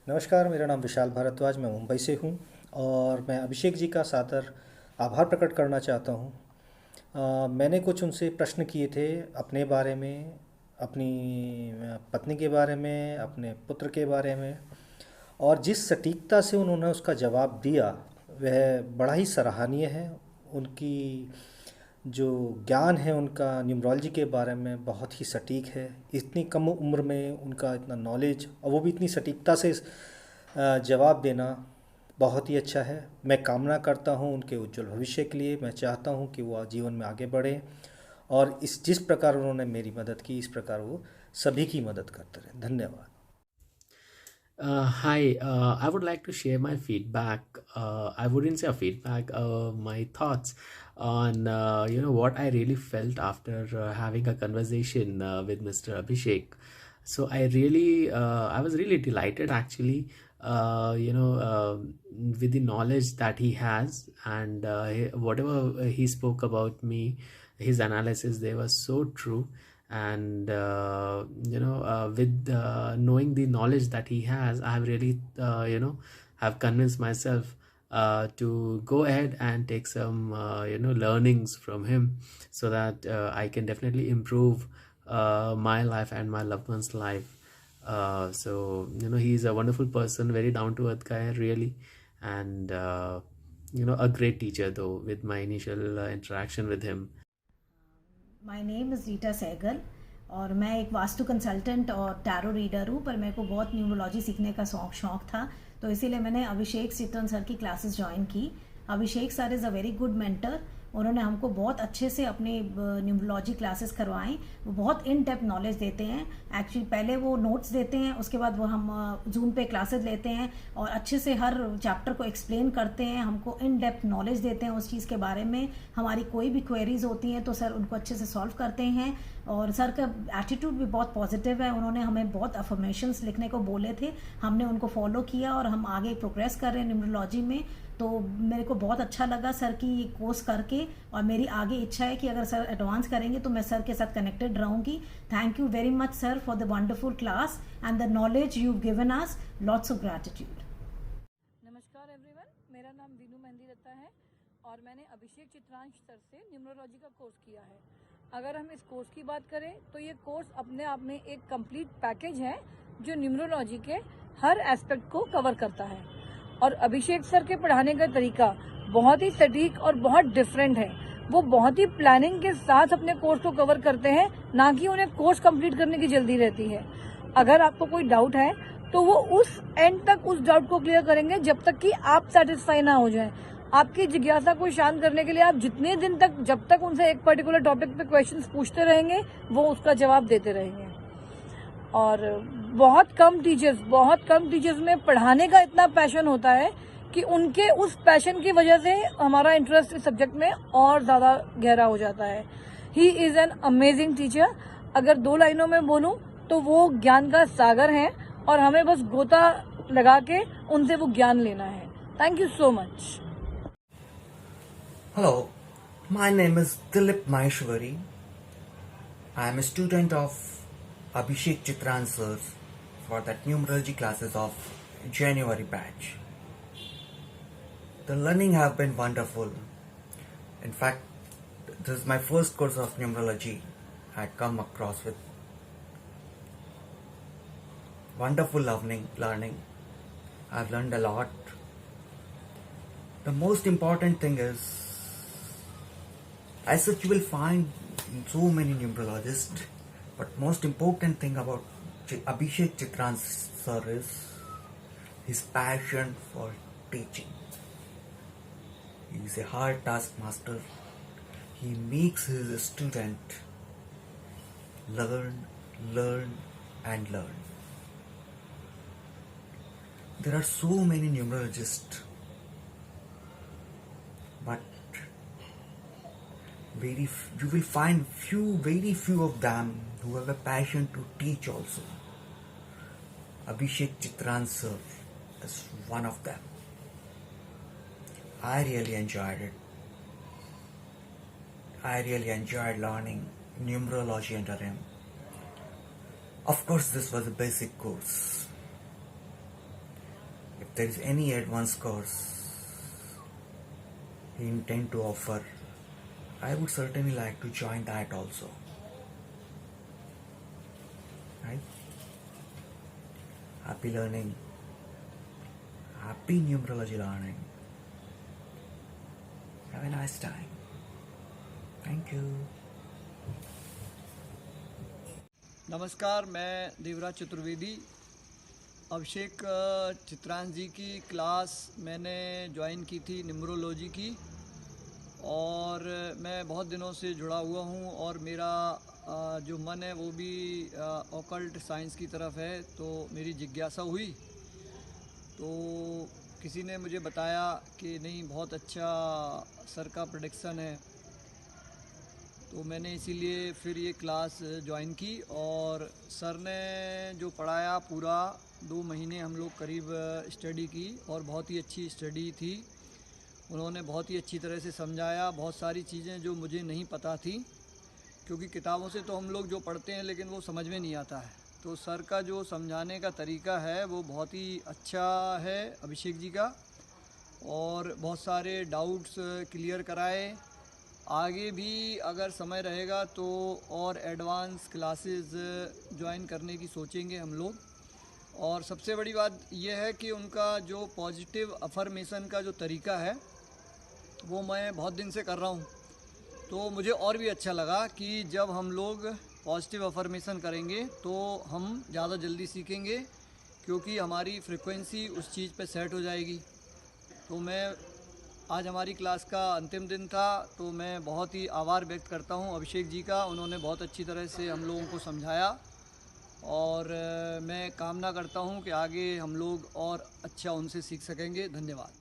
नमस्कार, मेरा नाम विशाल भारद्वाज, मैं मुंबई से हूँ और मैं अभिषेक जी का सादर आभार प्रकट करना चाहता हूँ। मैंने कुछ उनसे प्रश्न किए थे अपने बारे में, अपनी पत्नी के बारे में, अपने पुत्र के बारे में, और जिस सटीकता से उन्होंने उसका जवाब दिया वह बड़ा ही सराहनीय है। उनकी जो ज्ञान है उनका न्यूमरोलॉजी के बारे में बहुत ही सटीक है। इतनी कम उम्र में उनका इतना नॉलेज और वो भी इतनी सटीकता से जवाब देना बहुत ही अच्छा है। मैं कामना करता हूँ उनके उज्जवल भविष्य के लिए। मैं चाहता हूँ कि वो जीवन में आगे बढ़ें और इस जिस प्रकार उन्होंने मेरी मदद की इस प्रकार वो सभी की मदद करते रहें। धन्यवाद। Hi, I would like to share my feedback. I wouldn't say a feedback, my thoughts on what I really felt after having a conversation with Mr. Abhishek. So I was really delighted actually, with the knowledge that he has and whatever he spoke about me, his analysis, they were so true. And with knowing the knowledge that he has, I have really have convinced myself to go ahead and take some learnings from him, so that I can definitely improve my life and my loved one's life. So he's a wonderful person, very down to earth guy really. And a great teacher though, with my initial interaction with him. My name is Rita Sehgal और मैं एक vastu consultant और tarot reader हूँ। पर मेरे को बहुत numerology सीखने का शौक था, तो इसीलिए मैंने अभिषेक चित्रन सर की क्लासेस ज्वाइन की। Abhishek sir is a very good mentor. उन्होंने हमको बहुत अच्छे से अपने न्यूमरोलॉजी क्लासेस करवाएं। वो बहुत इन डेप्थ नॉलेज देते हैं। एक्चुअली पहले वो नोट्स देते हैं, उसके बाद वो हम जूम पे क्लासेस लेते हैं और अच्छे से हर चैप्टर को एक्सप्लेन करते हैं, हमको इन डेप्थ नॉलेज देते हैं उस चीज़ के बारे में। हमारी कोई भी क्वेरीज होती हैं तो सर उनको अच्छे से सॉल्व करते हैं। और सर का एटीट्यूड भी बहुत पॉजिटिव है। उन्होंने हमें बहुत अफर्मेशंस लिखने को बोले थे, हमने उनको फॉलो किया और हम आगे प्रोग्रेस कर रहे हैं न्यूमरोलॉजी में। तो मेरे को बहुत अच्छा लगा सर की ये कोर्स करके, और मेरी आगे इच्छा है कि अगर सर एडवांस करेंगे तो मैं सर के साथ कनेक्टेड रहूँगी। Thank you very much sir for the wonderful class and the knowledge you given us. Lots of gratitude. नमस्कार एवरीवन, मेरा नाम वीनू मेहंदी दत्ता है और मैंने अभिषेक चित्रांश सर से न्यूमरोलॉजी का कोर्स किया है। अगर हम इस कोर्स की बात करें तो ये कोर्स अपने आप में एक कंप्लीट पैकेज है जो न्यूमरोलॉजी के हर एस्पेक्ट को कवर करता है। और अभिषेक सर के पढ़ाने का तरीका बहुत ही सटीक और बहुत डिफरेंट है। वो बहुत ही प्लानिंग के साथ अपने कोर्स को कवर करते हैं, ना कि उन्हें कोर्स कंप्लीट करने की जल्दी रहती है। अगर आपको कोई डाउट है तो वो उस एंड तक उस डाउट को क्लियर करेंगे जब तक कि आप सेटिस्फाई ना हो जाएं। आपकी जिज्ञासा को शांत करने के लिए आप जितने दिन तक, जब तक उनसे एक पर्टिकुलर टॉपिक पे क्वेश्चंस पूछते रहेंगे, वो उसका जवाब देते रहेंगे। और बहुत कम टीचर्स में पढ़ाने का इतना पैशन होता है कि उनके उस पैशन की वजह से हमारा इंटरेस्ट इस सब्जेक्ट में और ज़्यादा गहरा हो जाता है। He is an amazing teacher. अगर 2 लाइनों में बोलूं तो वो ज्ञान का सागर हैं और हमें बस गोता लगा के उनसे वो ज्ञान लेना है। Thank you so much. Hello, my name is Dilip Maheshwari. I am a student of Abhishek Chitran sir for that numerology classes of January batch. The learning have been wonderful. In fact, this is my first course of numerology I come across with. Wonderful learning. I've learned a lot. The most important thing is, as such you will find so many numerologists, but most important thing about Abhishek Chitran sir is his passion for teaching. He is a hard taskmaster. He makes his student learn and learn. There are so many numerologists, but you will find very few of them who have a passion to teach also. Abhishek Chitran sir is one of them. I really enjoyed it. I really enjoyed learning numerology under him. Of course, this was a basic course. there is any advanced course he intend to offer, I would certainly like to join that also. Right? Happy learning. Happy numerology learning. Have a nice time. Thank you. नमस्कार, मैं देवराज चतुर्वेदी। अभिषेक चित्रांश जी की class मैंने join की थी numerology की, और मैं बहुत दिनों से जुड़ा हुआ हूँ और मेरा जो मन है वो भी ऑकल्ट साइंस की तरफ है। तो मेरी जिज्ञासा हुई तो किसी ने मुझे बताया कि नहीं, बहुत अच्छा सर का प्रेडिक्शन है, तो मैंने इसीलिए फिर ये क्लास ज्वाइन की। और सर ने जो पढ़ाया पूरा 2 महीने हम लोग करीब स्टडी की, और बहुत ही अच्छी स्टडी थी। उन्होंने बहुत ही अच्छी तरह से समझाया, बहुत सारी चीज़ें जो मुझे नहीं पता थी, क्योंकि किताबों से तो हम लोग जो पढ़ते हैं लेकिन वो समझ में नहीं आता है। तो सर का जो समझाने का तरीका है वो बहुत ही अच्छा है अभिषेक जी का, और बहुत सारे डाउट्स क्लियर कराए। आगे भी अगर समय रहेगा तो और एडवांस क्लासेस ज्वाइन करने की सोचेंगे हम लोग। और सबसे बड़ी बात यह है कि उनका जो पॉजिटिव अफर्मेशन का जो तरीका है वो मैं बहुत दिन से कर रहा हूँ, तो मुझे और भी अच्छा लगा कि जब हम लोग पॉजिटिव अफर्मेशन करेंगे तो हम ज़्यादा जल्दी सीखेंगे, क्योंकि हमारी फ्रीक्वेंसी उस चीज़ पे सेट हो जाएगी। तो मैं आज हमारी क्लास का अंतिम दिन था, तो मैं बहुत ही आभार व्यक्त करता हूँ अभिषेक जी का। उन्होंने बहुत अच्छी तरह से हम लोगों को समझाया, और मैं कामना करता हूँ कि आगे हम लोग और अच्छा उनसे सीख सकेंगे। धन्यवाद।